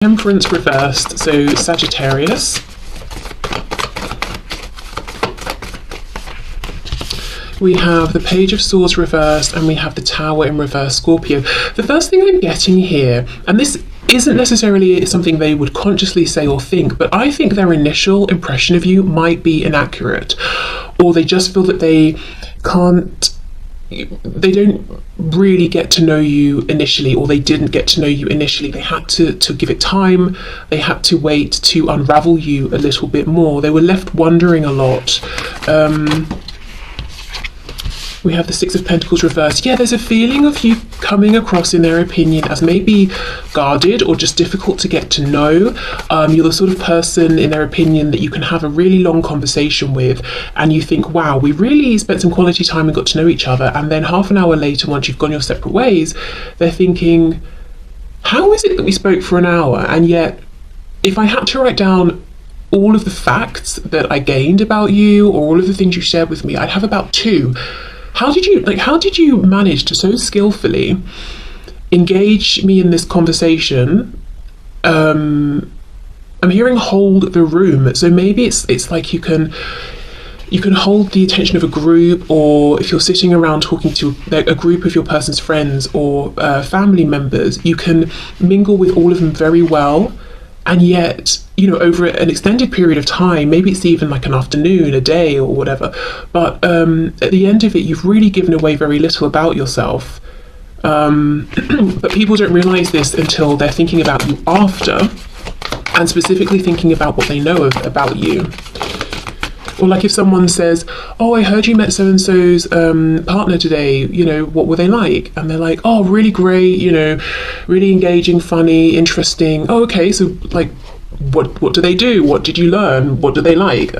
Temperance reversed, so Sagittarius. We have the Page of Swords reversed, and we have the Tower in reverse, Scorpio. The first thing I'm getting here, and this isn't necessarily something they would consciously say or think, but I think their initial impression of you might be inaccurate, or they just feel that they don't really get to know you initially, or they didn't get to know you initially. They had to give it time. They had to wait to unravel you a little bit more. They were left wondering a lot. We have the Six of Pentacles reversed. Yeah, there's a feeling of you coming across, in their opinion, as maybe guarded or just difficult to get to know. You're the sort of person, in their opinion, that you can have a really long conversation with, and you think, wow, we really spent some quality time and got to know each other. And then half an hour later, once you've gone your separate ways, they're thinking, how is it that we spoke for an hour? And yet, if I had to write down all of the facts that I gained about you, or all of the things you shared with me, I'd have about 2. How did you manage to so skillfully engage me in this conversation? I'm hearing hold the room, so maybe it's like you can hold the attention of a group, or if you're sitting around talking to a group of your person's friends or family members, you can mingle with all of them very well. And yet, over an extended period of time, maybe it's even like an afternoon, a day, or whatever, but at the end of it, you've really given away very little about yourself. But people don't realize this until they're thinking about you after, and specifically thinking about what they know about you. Or like if someone says, oh, I heard you met so-and-so's partner today, what were they like? And they're like, oh, really great, really engaging, funny, interesting. Oh, okay, so like, what do they do? What did you learn? What do they like?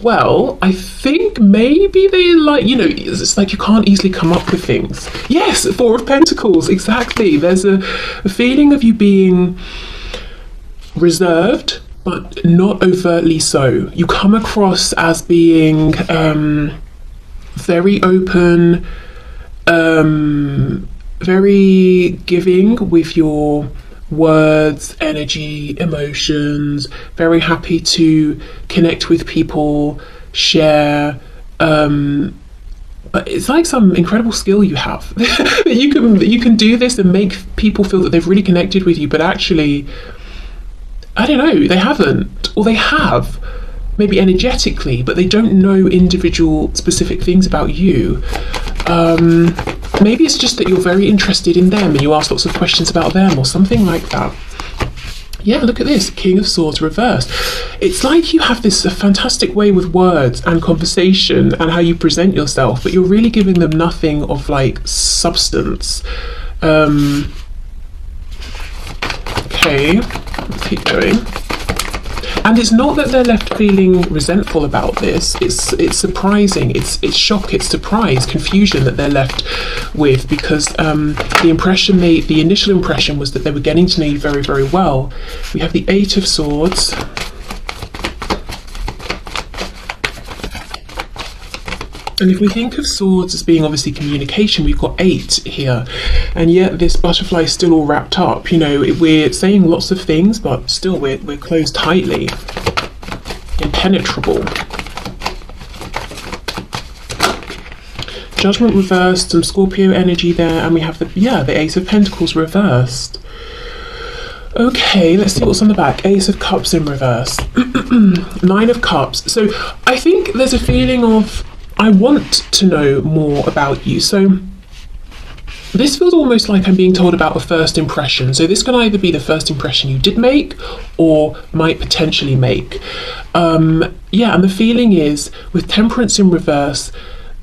Well, I think maybe they like, it's like you can't easily come up with things. Yes, Four of Pentacles, exactly. There's a feeling of you being reserved, but not overtly so. You come across as being very open, very giving with your words, energy, emotions, very happy to connect with people, share. But it's like some incredible skill you have. you can do this and make people feel that they've really connected with you, but actually, I don't know, they haven't, or they have, maybe energetically, but they don't know individual specific things about you. Maybe it's just that you're very interested in them and you ask lots of questions about them, or something like that. Yeah, look at this, King of Swords reversed. It's like you have this fantastic way with words and conversation and how you present yourself, but you're really giving them nothing of like substance. Okay, let's keep going. And it's not that they're left feeling resentful about this. It's surprising. It's shock. It's surprise, confusion that they're left with, because the initial impression was that they were getting to know you very, very well. We have the Eight of Swords. And if we think of swords as being obviously communication, we've got 8 here. And yet this butterfly is still all wrapped up. We're saying lots of things, but still we're closed tightly. Impenetrable. Judgment reversed, some Scorpio energy there, and we have the Ace of Pentacles reversed. Okay, let's see what's on the back. Ace of Cups in reverse. 9 of Cups. So I think there's a feeling of, I want to know more about you. So this feels almost like I'm being told about a first impression. So this can either be the first impression you did make or might potentially make. And the feeling is, with Temperance in reverse,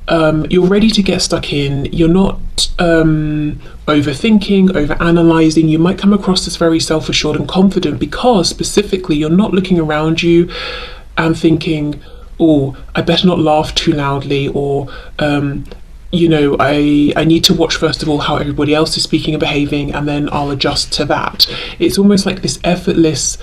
you're ready to get stuck in. You're not overthinking, over-analysing. You might come across as very self-assured and confident because specifically you're not looking around you and thinking, oh, I better not laugh too loudly, or I need to watch first of all how everybody else is speaking and behaving, and then I'll adjust to that. It's almost like this effortless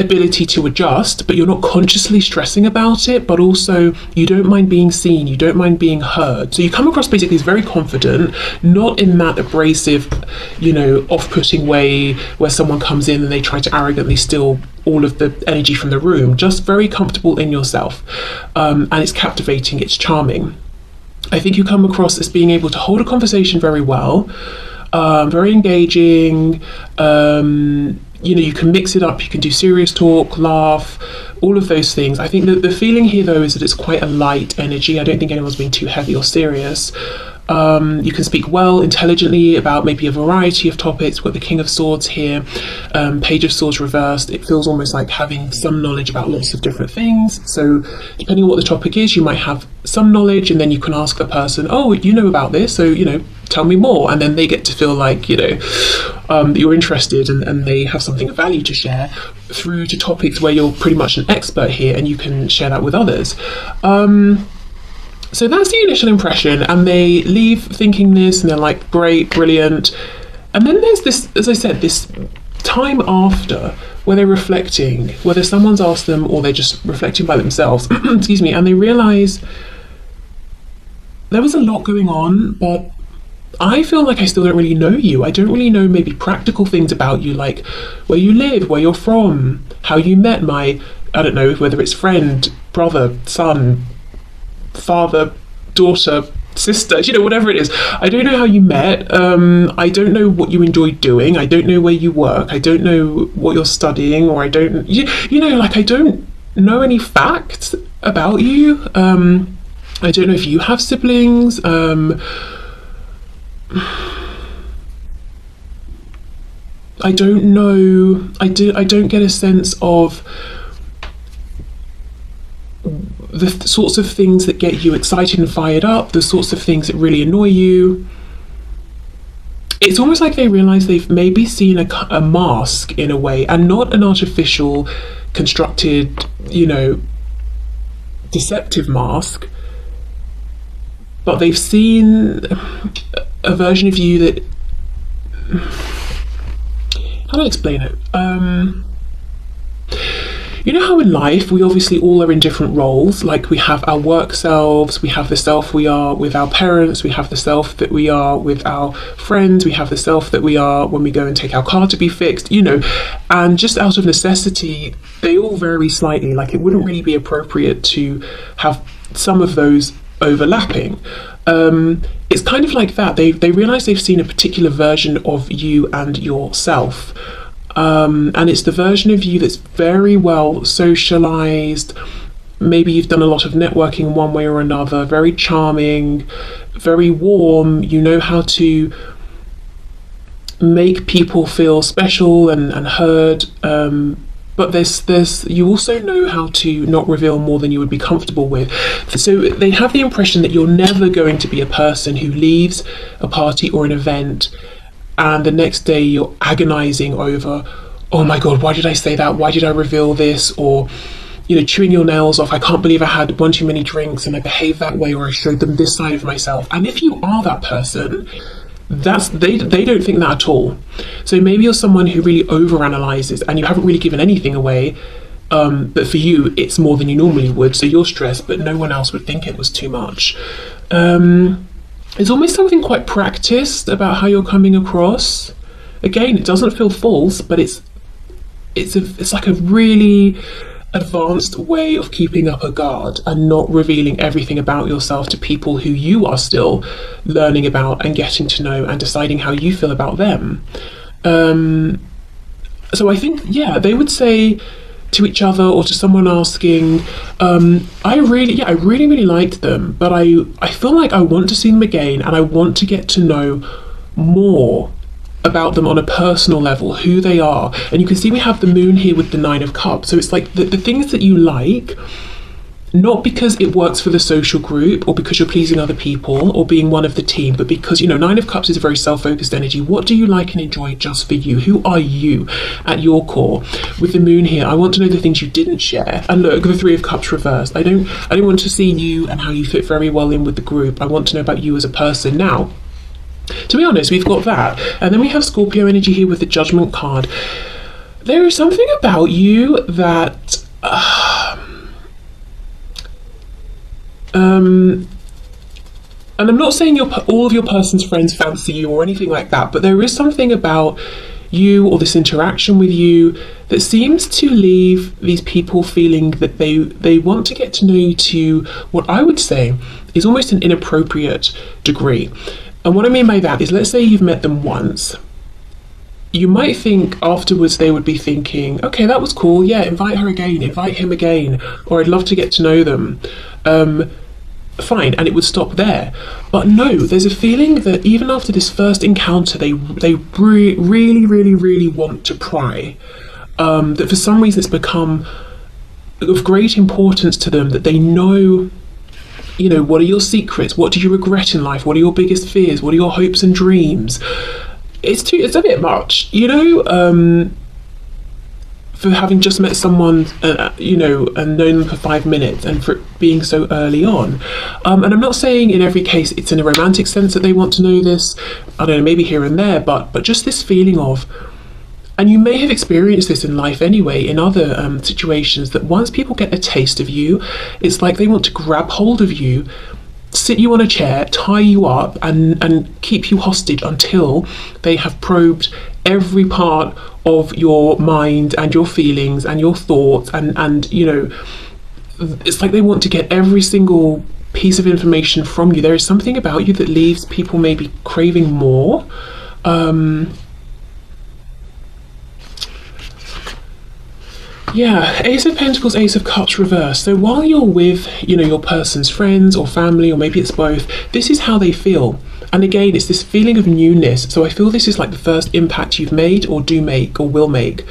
ability to adjust, but you're not consciously stressing about it, but also you don't mind being seen, you don't mind being heard. So you come across basically as very confident, not in that abrasive, off-putting way where someone comes in and they try to arrogantly steal all of the energy from the room, just very comfortable in yourself. And it's captivating, it's charming. I think you come across as being able to hold a conversation very well, very engaging. You can mix it up, you can do serious talk, laugh, all of those things. I think that the feeling here, though, is that it's quite a light energy. I don't think anyone's being too heavy or serious. You can speak well, intelligently about maybe a variety of topics. We've got the King of Swords here, Page of Swords reversed. It feels almost like having some knowledge about lots of different things. So depending on what the topic is, you might have some knowledge, and then you can ask the person, oh, you know about this, so, tell me more. And then they get to feel like, you're interested, and they have something of value to share, through to topics where you're pretty much an expert here and you can share that with others. So that's the initial impression, and they leave thinking this, and they're like, great, brilliant. And then there's this, as I said, this time after where they're reflecting, whether someone's asked them or they're just reflecting by themselves, excuse me, and they realise there was a lot going on, but I feel like I still don't really know you. I don't really know maybe practical things about you, like where you live, where you're from, how you met my, I don't know, whether it's friend, brother, son, father, daughter, sister, whatever it is. I don't know how you met. I don't know what you enjoy doing. I don't know where you work. I don't know what you're studying, or I don't, I don't know any facts about you. I don't know if you have siblings. I don't know. I don't get a sense of the sorts of things that get you excited and fired up, the sorts of things that really annoy you. It's almost like they realise they've maybe seen a mask in a way, and not an artificial, constructed, deceptive mask, but they've seen a version of you that, how do I explain it? You know how in life we obviously all are in different roles, like we have our work selves, we have the self we are with our parents, we have the self that we are with our friends, we have the self that we are when we go and take our car to be fixed, and just out of necessity, they all vary slightly. Like, it wouldn't really be appropriate to have some of those overlapping. It's kind of like that. They realise they've seen a particular version of you and yourself. And it's the version of you that's very well socialized. Maybe you've done a lot of networking one way or another, very charming, very warm. You know how to make people feel special and heard. But there's you also know how to not reveal more than you would be comfortable with. So they have the impression that you're never going to be a person who leaves a party or an event and the next day you're agonizing over, oh my God, why did I say that? Why did I reveal this? Or, chewing your nails off. I can't believe I had one too many drinks and I behaved that way, or I showed them this side of myself. And if you are that person, they don't think that at all. So maybe you're someone who really overanalyzes and you haven't really given anything away, but for you it's more than you normally would, so you're stressed, but no one else would think it was too much. It's almost something quite practiced about how you're coming across. Again, it doesn't feel false, but it's like a really advanced way of keeping up a guard and not revealing everything about yourself to people who you are still learning about and getting to know and deciding how you feel about them. So I think, they would say to each other or to someone asking, I really liked them, but I feel like I want to see them again, and I want to get to know more about them on a personal level, who they are. And you can see we have the moon here with the 9 of Cups. So it's like the things that you like, not because it works for the social group or because you're pleasing other people or being one of the team, but because, 9 of Cups is a very self-focused energy. What do you like and enjoy just for you? Who are you at your core? With the moon here, I want to know the things you didn't share. And look, the 3 of Cups reversed. I don't want to see you and how you fit very well in with the group. I want to know about you as a person. Now, to be honest, we've got that. And then we have Scorpio energy here with the Judgment card. there is something about you that and I'm not saying all of your person's friends fancy you or anything like that, but there is something about you or this interaction with you that seems to leave these people feeling that they want to get to know you to what I would say is almost an inappropriate degree. And what I mean by that is, let's say you've met them once. You might think afterwards they would be thinking, okay, that was cool, yeah, invite her again, invite him again, or I'd love to get to know them. Fine, and it would stop there. But no, there's a feeling that even after this first encounter, they really want to pry. That for some reason it's become of great importance to them, that they know, you know, what are your secrets? What do you regret in life? What are your biggest fears? What are your hopes and dreams? It's a bit much, you know, for having just met someone, you know, and known them for 5 minutes, and for it being so early on. And I'm not saying in every case it's in a romantic sense that they want to know this. I don't know, maybe here and there, but just this feeling of, and you may have experienced this in life anyway, in other situations, that once people get a taste of you, it's like they want to grab hold of you, sit you on a chair, tie you up, and keep you hostage until they have probed every part of your mind and your feelings and your thoughts, and you know, it's like they want to get every single piece of information from you. There is something about you that leaves people maybe craving more. Yeah, Ace of Pentacles, Ace of Cups reverse. So while you're with, you know, your person's friends or family, or maybe it's both, this is how they feel. And again, it's this feeling of newness. So I feel this is like the first impact you've made, or do make, or will make.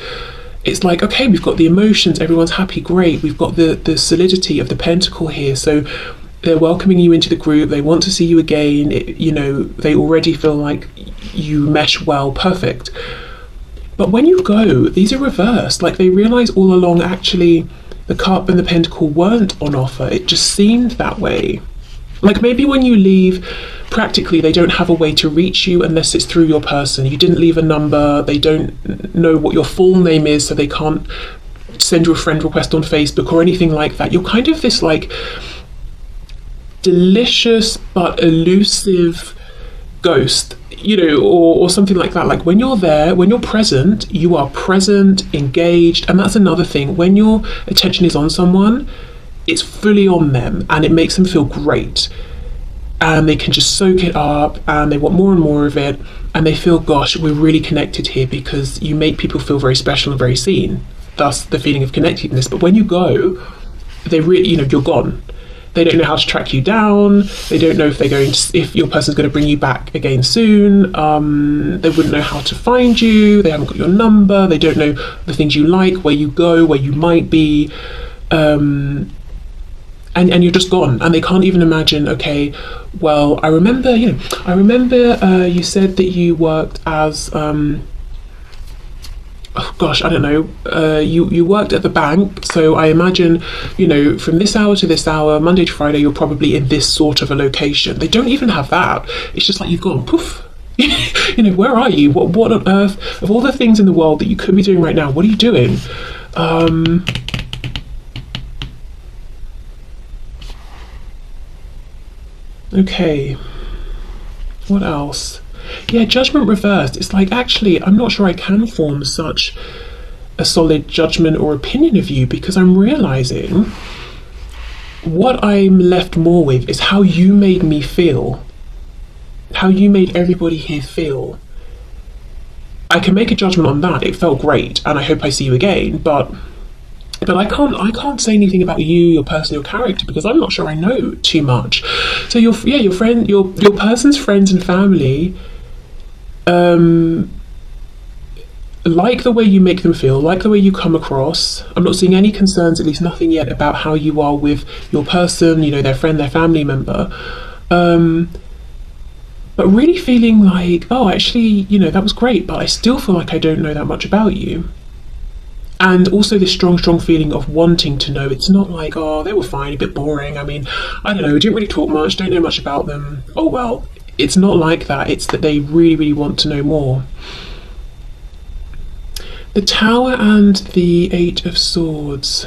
It's like, okay, we've got the emotions, everyone's happy, great. We've got the solidity of the pentacle here. So they're welcoming you into the group. They want to see you again. You know, they already feel like you mesh well, perfect. But when you go, these are reversed. Like, they realise all along, actually, the cup and the pentacle weren't on offer. It just seemed that way. Like, maybe when you leave, practically they don't have a way to reach you unless it's through your person. You didn't leave a number. They don't know what your full name is, so they can't send you a friend request on Facebook or anything like that. You're kind of this, like, delicious but elusive ghost, you know, or something like that. Like, when you're there, when you're present, you are present, engaged. And that's another thing. When your attention is on someone, it's fully on them, and it makes them feel great, and they can just soak it up, and they want more and more of it, and they feel, gosh, we're really connected here, because you make people feel very special and very seen, thus the feeling of connectedness. But when you go, they really, you know, you're gone. They don't know how to track you down. They don't know if they're going to, if your person's going to bring you back again soon. They wouldn't know how to find you. They haven't got your number. They don't know the things you like, where you go, where you might be, and you're just gone. And they can't even imagine. Okay, well, I remember you said that you worked as oh gosh, I don't know, you worked at the bank, so I imagine, you know, from this hour to this hour, Monday to Friday, you're probably in this sort of a location. They don't even have that. It's just like you've gone poof. You know, where are you? What on earth, of all the things in the world that you could be doing right now, what are you doing? Okay, what else? Yeah, judgment reversed. It's like, actually, I'm not sure I can form such a solid judgment or opinion of you, because I'm realizing what I'm left more with is how you made me feel, how you made everybody here feel. I can make a judgment on that. It felt great, and I hope I see you again, but I can't say anything about you, your person, your character, because I'm not sure I know too much. So your person's friends and family like the way you make them feel, like the way you come across. I'm not seeing any concerns, at least nothing yet, about how you are with your person, you know, their friend, their family member. But really feeling like, oh, actually, you know, that was great, but I still feel like I don't know that much about you. And also this strong feeling of wanting to know. It's not like, oh, they were fine, a bit boring. I mean, I don't know, didn't really talk much, don't know much about them. Oh, well, it's not like that. It's that they really want to know more. The Tower and the Eight of Swords.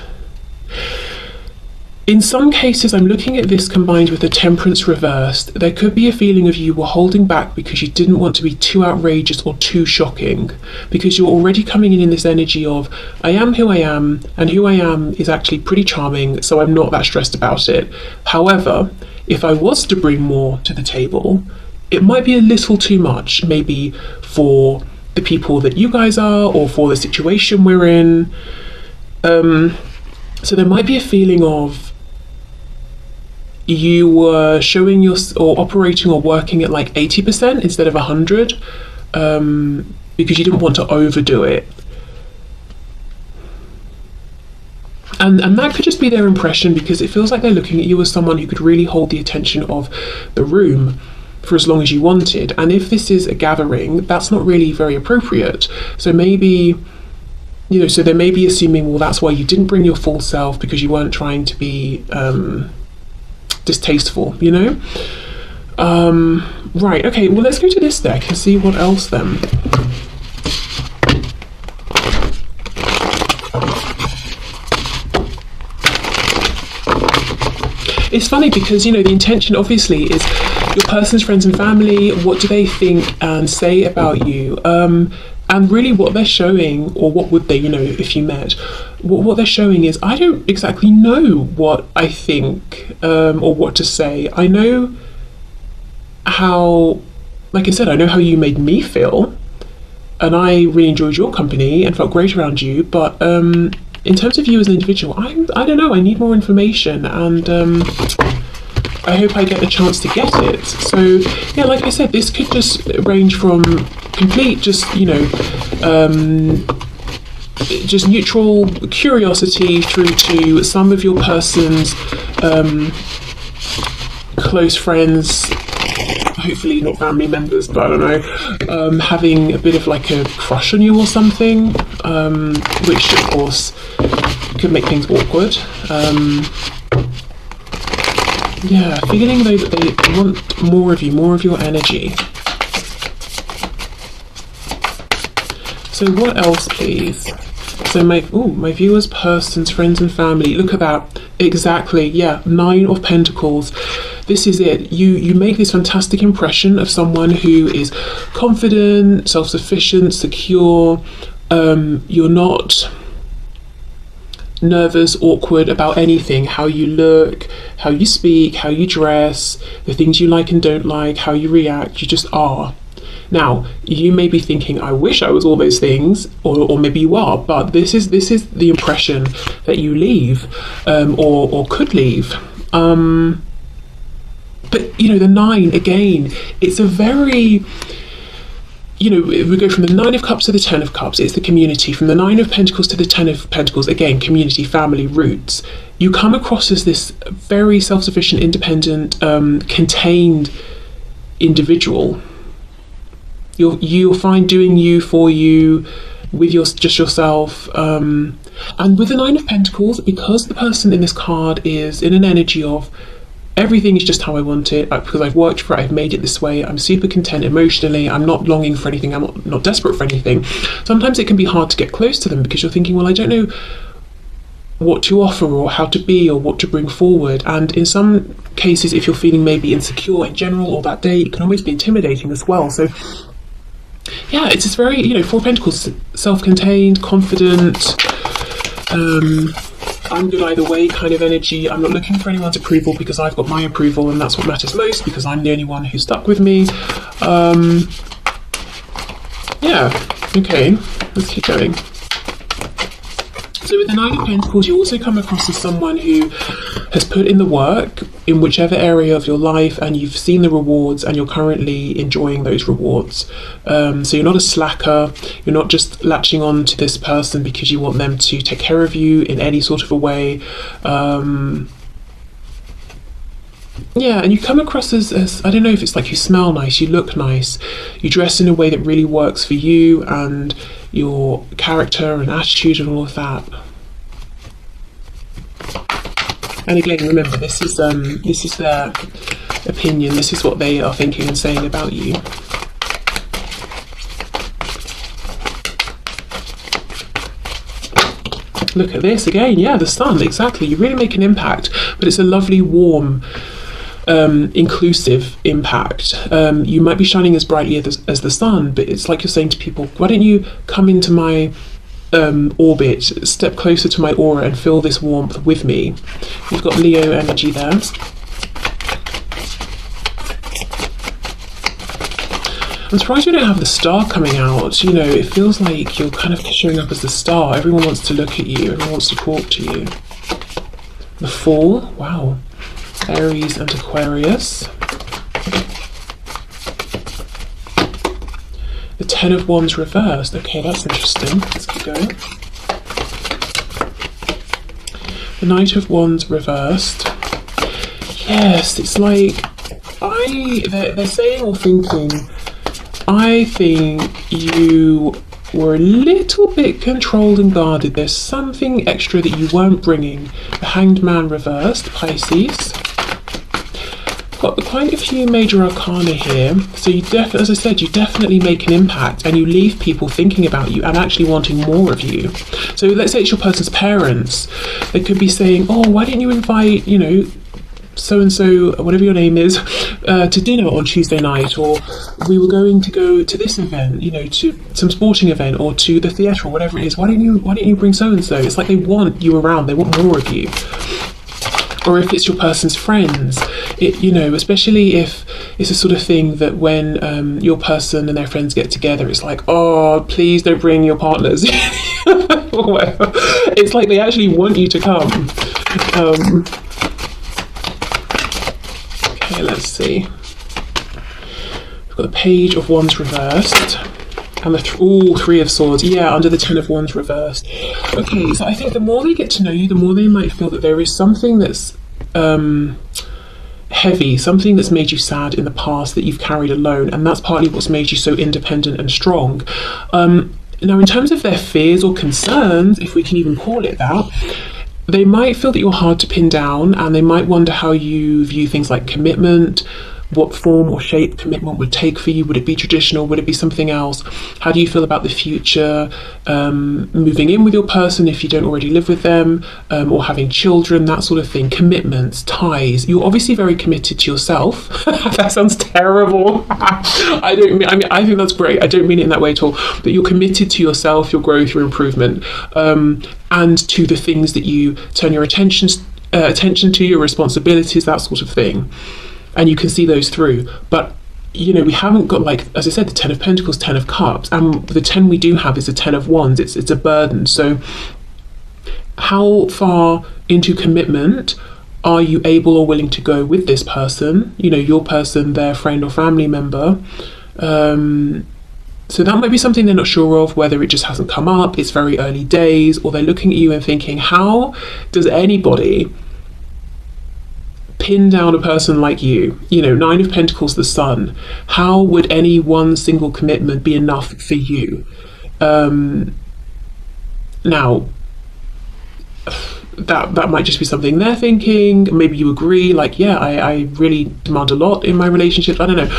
In some cases, I'm looking at this combined with the Temperance reversed. There could be a feeling of you were holding back because you didn't want to be too outrageous or too shocking, because you're already coming in this energy of, I am who I am, and who I am is actually pretty charming, so I'm not that stressed about it. However, if I was to bring more to the table, it might be a little too much, maybe for the people that you guys are, or for the situation we're in. So there might be a feeling of you were showing your, or operating or working at like 80% instead of 100, because you didn't want to overdo it. And that could just be their impression, because it feels like they're looking at you as someone who could really hold the attention of the room for as long as you wanted. And if this is a gathering, that's not really very appropriate. So maybe, you know, so they may be assuming, well, that's why you didn't bring your full self, because you weren't trying to be distasteful, you know? Right, okay, well, let's go to this deck and see what else then. It's funny because, you know, the intention obviously is your person's friends and family. What do they think and say about you? And really what they're showing, or what would they, you know, if you met, what they're showing is, I don't exactly know what I think, or what to say. I know how, like I said, I know how you made me feel, and I really enjoyed your company and felt great around you, but in terms of you as an individual, I don't know, I need more information, and I hope I get the chance to get it. So yeah, like I said, this could just range from complete, just, you know, just neutral curiosity through to some of your person's close friends, hopefully not family members, but I don't know, having a bit of like a crush on you or something, which of course could make things awkward. Yeah, feeling though that they want more of you, more of your energy. So what else, please? So my viewers, persons, friends and family. Look at that. Exactly. Yeah, 9 of Pentacles. This is it. You make this fantastic impression of someone who is confident, self-sufficient, secure. You're not nervous, awkward about anything, how you look, how you speak, how you dress, the things you like and don't like, how you react. You just are. Now, you may be thinking, I wish I was all those things, or maybe you are, but this is the impression that you leave, or could leave. But you know, the 9 again, it's a very, you know, we go from the 9 of Cups to the 10 of Cups, it's the community. From the 9 of Pentacles to the 10 of Pentacles, again, community, family, roots. You come across as this very self-sufficient, independent, contained individual. You'll find doing you, for you, with just yourself. And with the 9 of Pentacles, because the person in this card is in an energy of, everything is just how I want it, because I've worked for it, I've made it this way, I'm super content emotionally, I'm not longing for anything, I'm not desperate for anything. Sometimes it can be hard to get close to them because you're thinking, well, I don't know what to offer or how to be or what to bring forward. And in some cases, if you're feeling maybe insecure in general or that day, it can always be intimidating as well. So yeah, it's this very, you know, 4 of Pentacles, self-contained, confident, I'm good either way kind of energy. I'm not looking for anyone's approval because I've got my approval, and that's what matters most, because I'm the only one who's stuck with me. Yeah, okay, let's keep going. So with the 9 of Pentacles, you also come across as someone who has put in the work in whichever area of your life, and you've seen the rewards, and you're currently enjoying those rewards. So you're not a slacker, you're not just latching on to this person because you want them to take care of you in any sort of a way. Yeah, and you come across as, I don't know if it's like you smell nice, you look nice, you dress in a way that really works for you and your character and attitude and all of that. And again, remember, this is their opinion, this is what they are thinking and saying about you. Look at this again. Yeah, the sun, exactly. You really make an impact, but it's a lovely, warm, inclusive impact. You might be shining as brightly as the sun, but it's like you're saying to people, why don't you come into my orbit, step closer to my aura and feel this warmth with me. You've got Leo energy there. I'm surprised we don't have the star coming out. You know, it feels like you're kind of showing up as the star. Everyone wants to look at you. Everyone wants to talk to you. The Fool. Wow. Aries and Aquarius. The Ten of Wands reversed. Okay, that's interesting. Let's keep going. The Knight of Wands reversed. Yes, it's like they're saying or thinking, I think you were a little bit controlled and guarded. There's something extra that you weren't bringing. The Hanged Man reversed, Pisces. Got quite a few major arcana here. So you as I said, you definitely make an impact and you leave people thinking about you and actually wanting more of you. So let's say it's your person's parents. They could be saying, oh, why didn't you invite, you know, so-and-so, whatever your name is, to dinner on Tuesday night, or we were going to go to this event, you know, to some sporting event, or to the theatre, or whatever it is. Why didn't you bring so-and-so? It's like they want you around, they want more of you. Or if it's your person's friends, you know, especially if it's a sort of thing that when your person and their friends get together, it's like, oh, please don't bring your partners. Or whatever. It's like they actually want you to come. Okay, let's see. We've got the Page of Wands reversed. And the Three of Swords, yeah, under the Ten of Wands reversed. Okay, so I think the more they get to know you, the more they might feel that there is something that's heavy, something that's made you sad in the past that you've carried alone, and that's partly what's made you so independent and strong. Now, in terms of their fears or concerns, if we can even call it that, they might feel that you're hard to pin down, and they might wonder how you view things like commitment, what form or shape commitment would take for you. Would it be traditional? Would it be something else? How do you feel about the future? Moving in with your person if you don't already live with them, or having children, that sort of thing. Commitments, ties. You're obviously very committed to yourself. That sounds terrible. I think that's great. I don't mean it in that way at all. But you're committed to yourself, your growth, your improvement, and to the things that you turn your attention to, your responsibilities, that sort of thing. And you can see those through. But, you know, we haven't got, like, as I said, the Ten of Pentacles, Ten of Cups, and the 10 we do have is the Ten of Wands. It's a burden. So how far into commitment are you able or willing to go with this person? You know, your person, their friend or family member. So that might be something they're not sure of, whether it just hasn't come up, it's very early days, or they're looking at you and thinking, how does anybody pin down a person like you? You know, Nine of Pentacles, the Sun. How would any one single commitment be enough for you? Now, that might just be something they're thinking. Maybe you agree, like, yeah, I really demand a lot in my relationship. I don't know.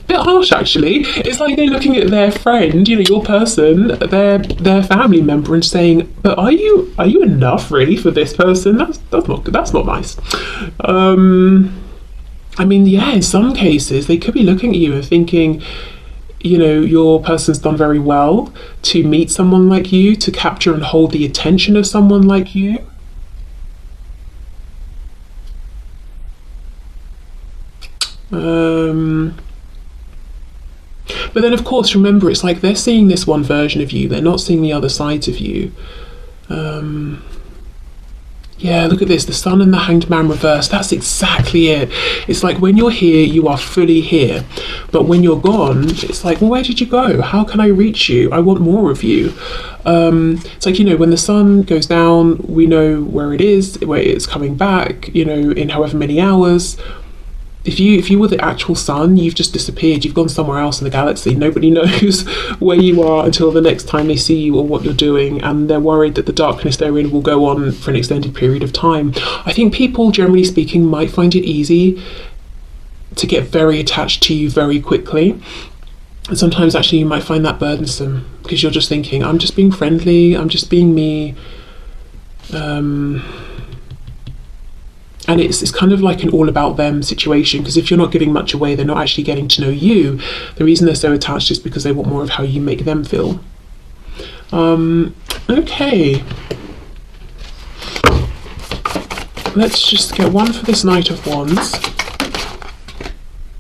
Bit harsh, actually. It's like they're looking at their friend, you know, your person, their family member, and saying, but are you enough really for this person? That's not nice. I mean, yeah, in some cases they could be looking at you and thinking, you know, your person's done very well to meet someone like you, to capture and hold the attention of someone like you. But then, of course, remember, it's like they're seeing this one version of you. They're not seeing the other sides of you. Yeah, look at this. The Sun and the Hanged Man reversed. That's exactly it. It's like when you're here, you are fully here. But when you're gone, it's like, well, where did you go? How can I reach you? I want more of you. It's like, you know, when the sun goes down, we know where it is, where it's coming back, you know, in however many hours. If you were the actual sun, you've just disappeared. You've gone somewhere else in the galaxy. Nobody knows where you are until the next time they see you or what you're doing, and they're worried that the darkness they're in will go on for an extended period of time. I think people, generally speaking, might find it easy to get very attached to you very quickly. And sometimes actually you might find that burdensome because you're just thinking, I'm just being friendly, I'm just being me. And it's kind of like an all about them situation, because if you're not giving much away, they're not actually getting to know you. The reason they're so attached is because they want more of how you make them feel. Okay. Let's just get one for this Knight of Wands.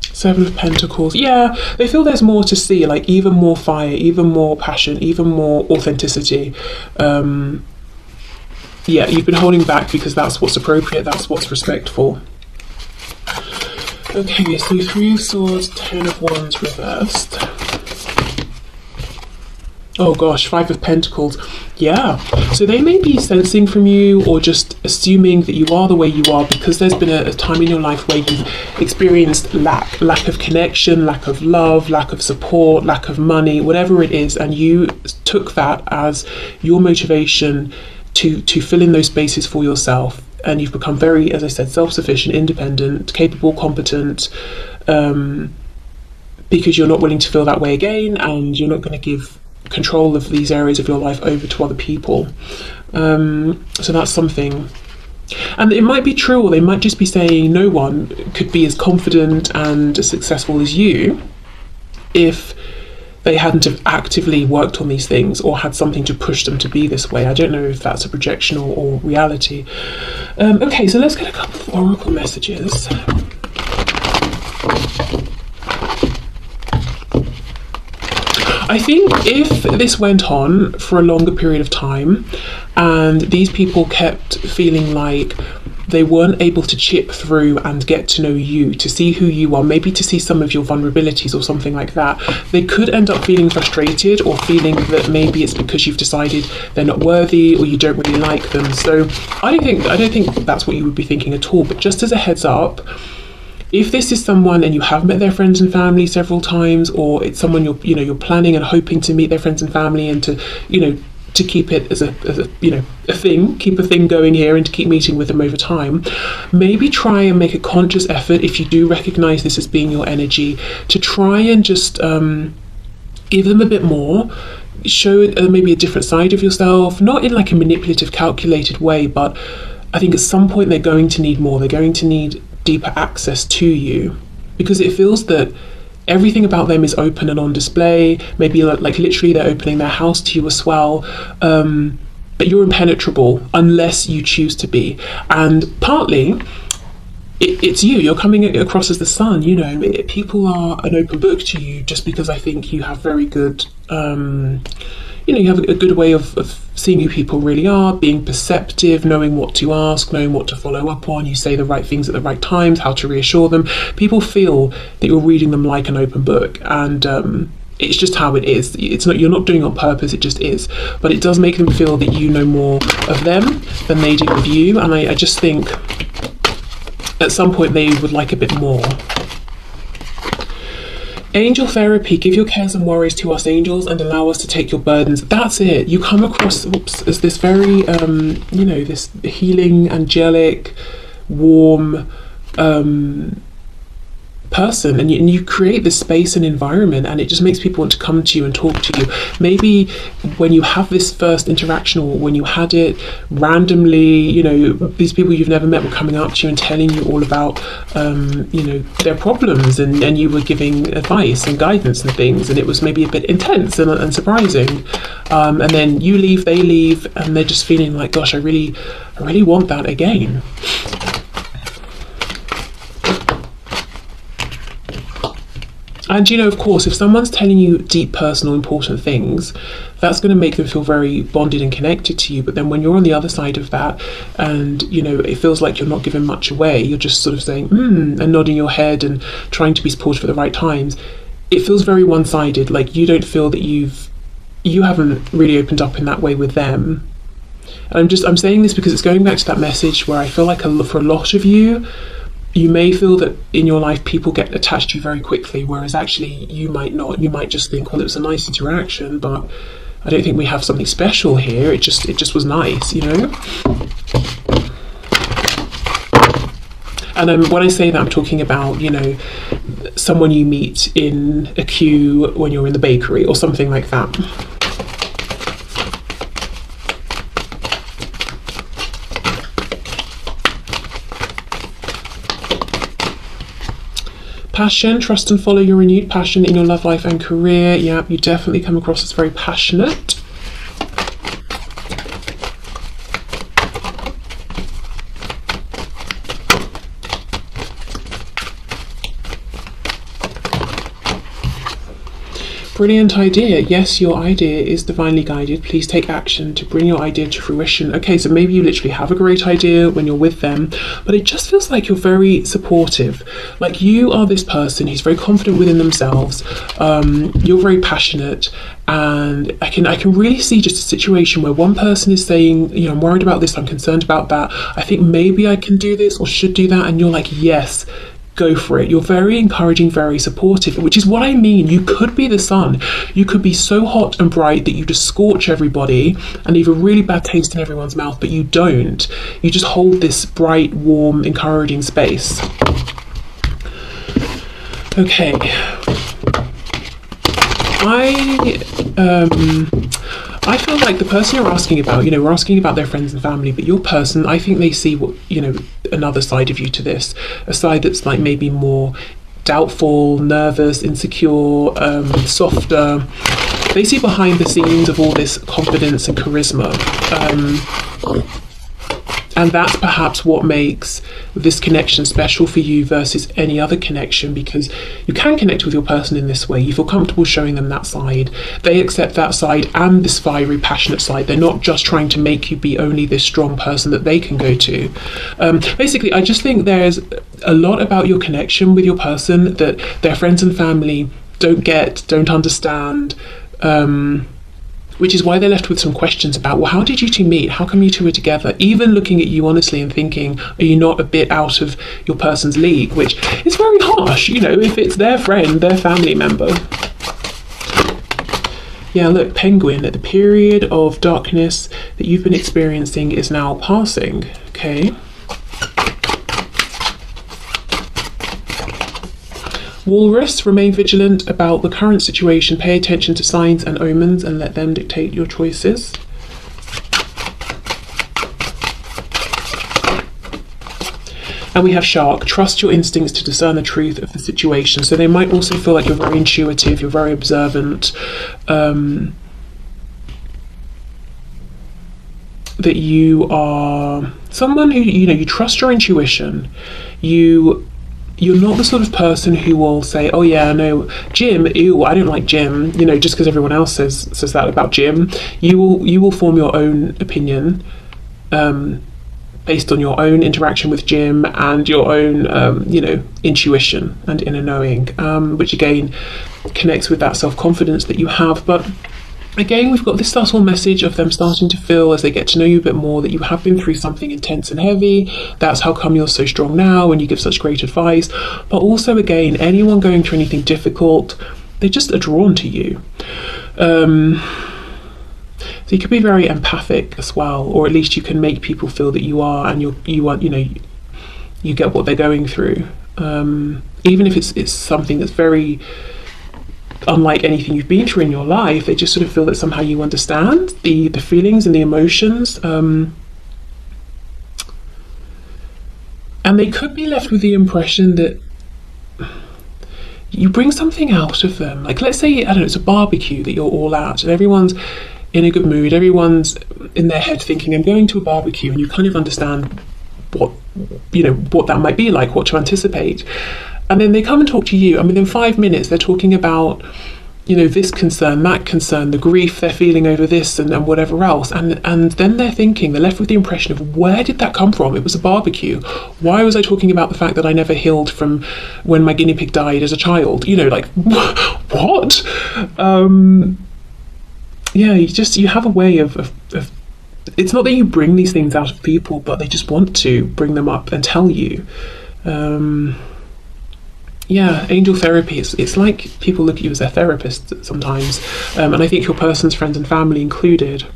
Seven of Pentacles. Yeah, they feel there's more to see, like even more fire, even more passion, even more authenticity. Yeah, you've been holding back because that's what's appropriate, that's what's respectful. Okay, so Three of Swords, Ten of Wands reversed. Oh gosh, Five of Pentacles. Yeah, so they may be sensing from you or just assuming that you are the way you are because there's been a time in your life where you've experienced lack of connection, lack of love, lack of support, lack of money, whatever it is, and you took that as your motivation to fill in those spaces for yourself, and you've become very, as I said, self-sufficient, independent, capable, competent, because you're not willing to feel that way again, and you're not going to give control of these areas of your life over to other people. So that's something. And it might be true, or they might just be saying no one could be as confident and as successful as you if they hadn't have actively worked on these things or had something to push them to be this way. I don't know if that's a projection or reality. Okay, so let's get a couple of oracle messages. I think if this went on for a longer period of time and these people kept feeling like they weren't able to chip through and get to know you, to see who you are, maybe to see some of your vulnerabilities or something like that, they could end up feeling frustrated or feeling that maybe it's because you've decided they're not worthy or you don't really like them. So I don't think that's what you would be thinking at all. But just as a heads up, if this is someone and you have met their friends and family several times, or it's someone you're planning and hoping to meet their friends and family and to keep it as a thing, keep a thing going here and to keep meeting with them over time, maybe try and make a conscious effort, if you do recognize this as being your energy, to try and just give them a bit more, show maybe a different side of yourself, not in like a manipulative, calculated way, but I think at some point they're going to need more. They're going to need deeper access to you, because it feels that everything about them is open and on display. Maybe like literally they're opening their house to you as well, but you're impenetrable unless you choose to be. And partly it's you're coming across as the sun. People are an open book to you just because I think you have very good you have a good way of seeing who people really are, being perceptive, knowing what to ask, knowing what to follow up on. You say the right things at the right times, how to reassure them. People feel that you're reading them like an open book, and it's just how it is. It's not, you're not doing it on purpose, it just is. But it does make them feel that you know more of them than they do of you, and I just think at some point they would like a bit more. Angel therapy. Give your cares and worries to us angels and allow us to take your burdens. That's it. You come across as this very this healing, angelic, warm person, and you create this space and environment, and it just makes people want to come to you and talk to you. Maybe when you have this first interaction, or when you had it randomly, these people you've never met were coming up to you and telling you all about their problems, and you were giving advice and guidance and things, and it was maybe a bit intense and surprising, and then you leave, they leave, and they're just feeling like, gosh, I really want that again. And of course, if someone's telling you deep, personal, important things, that's going to make them feel very bonded and connected to you. But then when you're on the other side of that, and it feels like you're not giving much away, you're just sort of saying and nodding your head and trying to be supportive at the right times, it feels very one-sided. Like you don't feel that you haven't really opened up in that way with them. And I'm saying this because it's going back to that message where I feel like for a lot of you, you may feel that in your life people get attached to you very quickly, whereas actually you might not. You might just think, well, it was a nice interaction, but I don't think we have something special here. It just was nice, And when I say that, I'm talking about, someone you meet in a queue when you're in the bakery or something like that. Passion, trust and follow your renewed passion in your love life and career. Yeah, you definitely come across as very passionate. Brilliant idea. Yes, your idea is divinely guided. Please take action to bring your idea to fruition. Okay, so maybe you literally have a great idea when you're with them, but it just feels like you're very supportive. Like you are this person who's very confident within themselves. You're very passionate, and I can really see just a situation where one person is saying, you know, I'm worried about this, I'm concerned about that, I think maybe I can do this or should do that, and you're like, yes, go for it. You're very encouraging, very supportive, which is what I mean. You could be the sun. You could be so hot and bright that you just scorch everybody and leave a really bad taste in everyone's mouth, but you don't. You just hold this bright, warm, encouraging space. Okay. I feel like the person you're asking about, you know, we're asking about their friends and family, but your person, I think they see what, you know, another side of you to this, a side that's like maybe more doubtful, nervous, insecure, softer. They see behind the scenes of all this confidence and charisma. And that's perhaps what makes this connection special for you versus any other connection, because you can connect with your person in this way. You feel comfortable showing them that side. They accept that side and this fiery, passionate side. They're not just trying to make you be only this strong person that they can go to. Basically, I just think there's a lot about your connection with your person that their friends and family don't get, don't understand. Which is why they're left with some questions about, well, how did you two meet? How come you two were together? Even looking at you honestly and thinking, are you not a bit out of your person's league? Which is very harsh, you know, if it's their friend, their family member. Yeah, look, Penguin, the period of darkness that you've been experiencing is now passing, okay? Walrus, remain vigilant about the current situation. Pay attention to signs and omens and let them dictate your choices. And we have Shark, trust your instincts to discern the truth of the situation. So they might also feel like you're very intuitive, you're very observant, that you are someone who, you know, you trust your intuition. You're not the sort of person who will say, oh yeah, no, Jim, ew, I don't like Jim, you know, just because everyone else says that about Jim. You will form your own opinion based on your own interaction with Jim and your own, you know, intuition and inner knowing, which again connects with that self-confidence that you have. But again, we've got this subtle message of them starting to feel, as they get to know you a bit more, that you have been through something intense and heavy. That's how come you're so strong now and you give such great advice. But also, again, anyone going through anything difficult, they just are drawn to you. So you could be very empathic as well, or at least you can make people feel that you are, and you are, you know, you get what they're going through. Even if it's something that's very unlike anything you've been through in your life, they just sort of feel that somehow you understand the feelings and the emotions, and they could be left with the impression that you bring something out of them. Like, let's say, I don't know, it's a barbecue that you're all at and everyone's in a good mood, everyone's in their head thinking, I'm going to a barbecue, and you kind of understand what, you know, what that might be like, what to anticipate. And then they come and talk to you, and within 5 minutes they're talking about, you know, this concern, that concern, the grief they're feeling over this and whatever else. And then they're left with the impression of, where did that come from? It was a barbecue. Why was I talking about the fact that I never healed from when my guinea pig died as a child? You know, like, what? Yeah, you have a way of it's not that you bring these things out of people, but they just want to bring them up and tell you. Yeah, angel therapy, it's like people look at you as their therapist sometimes, and I think your person's friends and family included.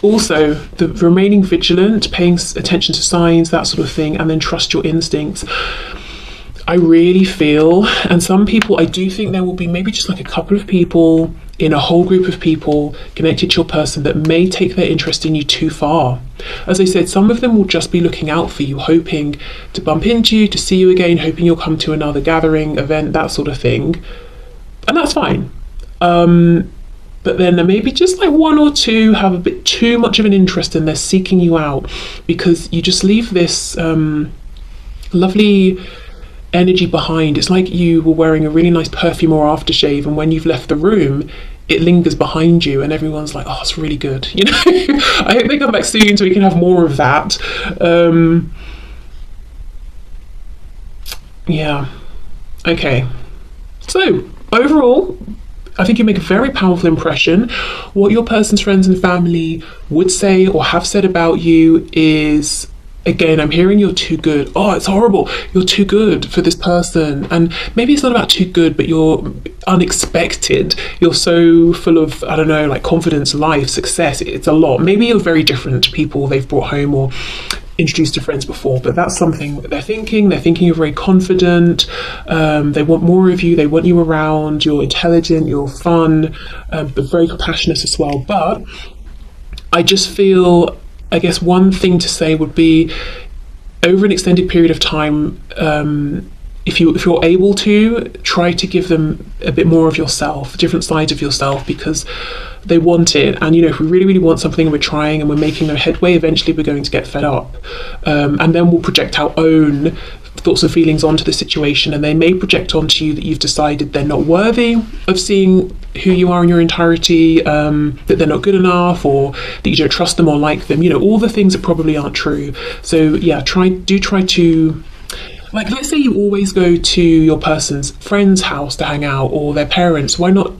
Also, the remaining vigilant, paying attention to signs, that sort of thing, and then trust your instincts. I really feel, and some people, I do think there will be maybe just like a couple of people in a whole group of people connected to your person that may take their interest in you too far. As I said, some of them will just be looking out for you, hoping to bump into you, to see you again, hoping you'll come to another gathering, event, that sort of thing. And that's fine. But then there may be just like one or two have a bit too much of an interest and they're seeking you out because you just leave this lovely energy behind. It's like you were wearing a really nice perfume or aftershave, and when you've left the room, it lingers behind you, and everyone's like, "Oh, it's really good." You know, I hope they come back soon so we can have more of that. Yeah. Okay. So overall, I think you make a very powerful impression. What your person's friends and family would say or have said about you is, again, I'm hearing you're too good. Oh, it's horrible. You're too good for this person. And maybe it's not about too good, but you're unexpected. You're so full of, I don't know, like confidence, life, success. It's a lot. Maybe you're very different to people they've brought home or introduced to friends before, but that's something that they're thinking. They're thinking you're very confident. They want more of you. They want you around. You're intelligent. You're fun, but very compassionate as well. But I just feel, I guess one thing to say would be, over an extended period of time, if you're able to, try to give them a bit more of yourself, different sides of yourself, because they want it. And if we really, really want something and we're trying and we're making no headway, eventually we're going to get fed up. And then we'll project our own thoughts and feelings onto the situation, and they may project onto you that you've decided they're not worthy of seeing who you are in your entirety, that they're not good enough, or that you don't trust them or like them. All the things that probably aren't true. So yeah, try to, like, let's say you always go to your person's friend's house to hang out, or their parents. Why not,